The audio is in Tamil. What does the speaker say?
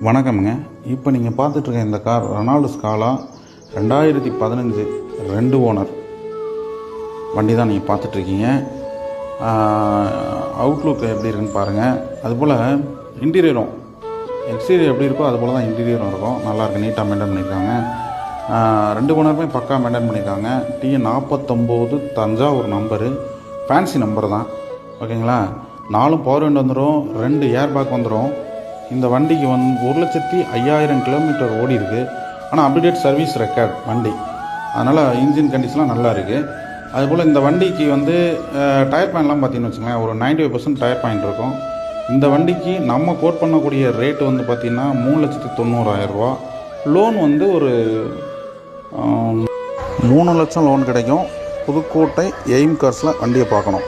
வணக்கம்ங்க. இப்போ நீங்கள் பார்த்துட்ருக்க இந்த கார் ரெனால்டு ஸ்காலா 2015 2 ஓனர் வண்டி தான் நீங்கள் பார்த்துட்ருக்கீங்க. அவுட்லுக் எப்படி இருக்குன்னு பாருங்கள். அதுபோல் இன்டீரியரும் எக்ஸ்டீரியர் எப்படி இருக்கோ அதுபோல் தான் இன்டீரியரும் இருக்கும். நல்லாயிருக்கு, நீட்டாக மெயின்டைன் பண்ணியிருக்காங்க. 2 ஓனருமே பக்கா மெயின்டைன் பண்ணியிருக்காங்க. TN49 Thanjavur number, fancy number தான். ஓகேங்களா? 4 பவர் விண்ட் வந்துடும், 2 ஏர் பேக் வந்துடும். இந்த வண்டிக்கு 1,05,000 கிலோமீட்டர் ஓடி இருக்குது. ஆனால் அப்டேட் சர்வீஸ் ரெக்கார்ட் வண்டி, அதனால் இன்ஜின் கண்டிஷன்லாம் நல்லா இருக்குது. அதுபோல் இந்த வண்டிக்கு டயர் பாயிண்ட்லாம் பார்த்தீங்கன்னு வச்சுக்கோங்களேன், ஒரு 95% டயர் பாயிண்ட் இருக்கும். இந்த வண்டிக்கு நம்ம கோட் பண்ணக்கூடிய ரேட்டு பார்த்திங்கன்னா 3,90,000 ரூபா. லோன் ஒரு 3 லட்சம் லோன் கிடைக்கும். புதுக்கோட்டை எய்ம் கார்ஸில் வண்டியை பார்க்கணும்.